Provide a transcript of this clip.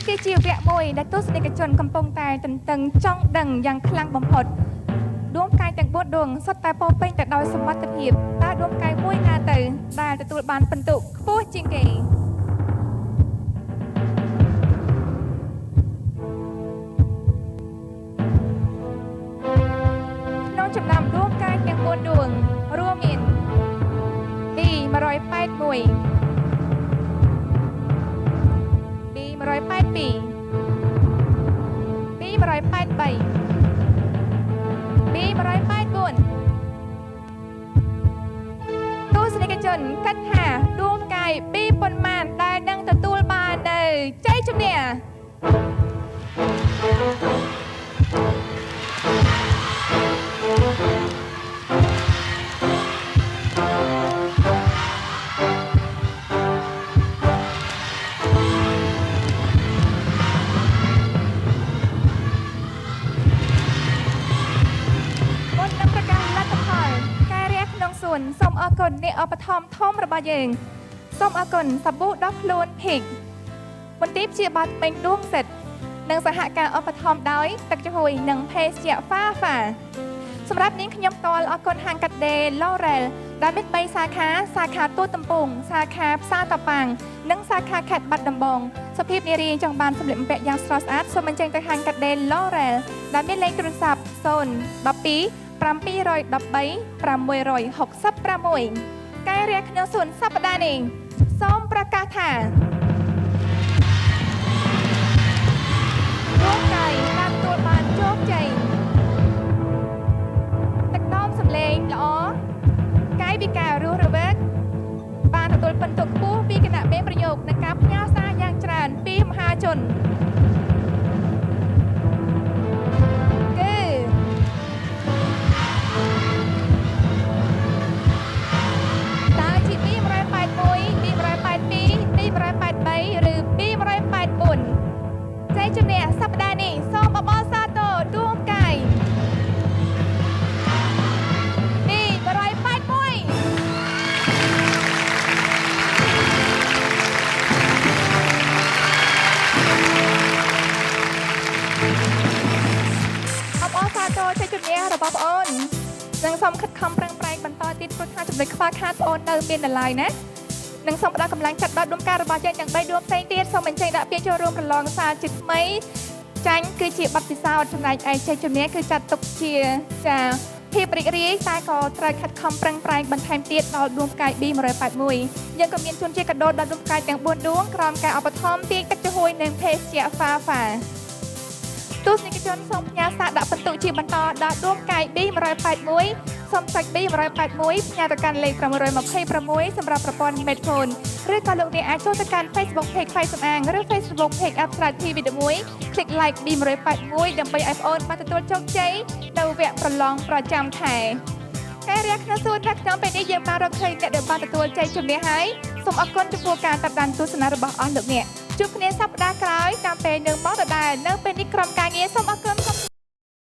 គឺជាវគ្គមួយដែលទស្សនិកជនកំពុងតែទន្ទឹងចង់ដឹងយ៉ាងខ្លាំងបំផុតដួងកាយទាំង4ដួងសុទ្ធតែពោរពេញទៅដោយសមត្ថភាពតើដួងកាយមួយណាទៅដែលទទួលបានពិន្ទុខ្ពស់ជាងគេក្នុងចំណោមដួងកាយទាំង4ដួងរួមមាន B181 B182 B183 B184 ទស្សនិកជនគិតថាដួងកាយ B ប៉ុន្មានដែលនឹងទទួលបាននៅជ័យជំនះសូមអរគុណអ្នកឧបត្ថម្ភធំរបស់យើងសូមអរគុណសាប៊ូដោះខ្លួនភិកមន្ទីរព្យាបាលពេញដួងសិតនិងសហការឧបត្ថម្ភដោយទឹកចំហុយនិងភេសជ្ជៈហ្វាហ្វាសម្រាប់នាងខ្ញុំផ្ទាល់អរគុណហាងកាត់ដេឡូរ៉ែលដែលមាន3សាខាទួលទំពូងសាខាផ្សារតប៉ាំងនិងសាខាខេត្តបាត់ដំបងសុភាពនារីចង់បានសម្លៀកបំពាក់យ៉ាងស្រស់ស្អាតសូមអញ្ជើញទៅហាងកាត់ដេឡូរ៉ែលដែលមានលេខទូរស័ព្ទ012 713 666កាយរះក្នុងសួនសប្តាហ៍នេះសូមប្រកាសថាដួងកាយបានទទួលបានជោគជ័យទឹកដមសម្លេងល្អកាយវិការរស់រវើកបានទទួលពិន្ទុខ្ពស់ពីគណៈមេប្រយោគនិងការផ្ញើសារយ៉ាងច្រើនពីមហាជនជំនះសប្តាហ៍នេះសូមអបអរសាទរដួងកាយB181អបអរសាទរជ័យជំនះរបស់បងអូននិងសូមខិតខំប្រឹងប្រែងបន្តទៀតព្រោះថាចំណុចខ្វះខាតបងអូននៅមានតម្លៃណានិងសូមផ្ដល់កម្លាំងចិត្តដល់ដួងកាយរបស់យើងទាំង3ដួងផ្សេងទៀតសូមអញ្ជើញដាក់ពាក្យចូលរួមប្រឡងសាលជាថ្មីចាញ់គឺជាបទពិសោធន៍ចំណែកឯជ័យជំនះគឺចាត់ទុកជាភាពរីករាយតែក៏ត្រូវខិតខំប្រឹងប្រែងបន្ថែមទៀតដល់ដួងកាយ B181 យើងក៏មានជូនជាកាដូដល់ដួងកាយទាំង4ដួងក្រោមការឧបត្ថម្ភពីទឹកចំហុយនិងភេសជ្ជៈហ្វាហ្វាទស្សនិកជនសូមផ្ញើសារដាក់ពិន្ទុជាបន្តដល់ដួងកាយ B181 សូមចុច B181 ផ្ញើទៅកាន់លេខ626សម្រាប់ប្រព័ន្ធ Smartphone ឬក៏លោកអ្នកអាចចូលទៅកាន់ Facebook Page ផ្សាយសំអាងឬ Facebook Page Abstract TV 11 click like B181 ដើម្បីឲ្យបងអូនបានទទួលជោគជ័យនៅវគ្គប្រឡងប្រចាំខែការរះក្នុងសួននៅក្នុងពេលនេះយើងបានរកឃើញអ្នកដែលបានទទួលជ័យជំនះហើយសូមអរគុណចំពោះការតាមដានទស្សនារបស់អស់លោកអ្នកជួបគ្នាសប្តាហ៍ក្រោយតាមពេលនៅម៉ោងដដែលនៅពេលនេះក្រុមការងារសូមអរគុណ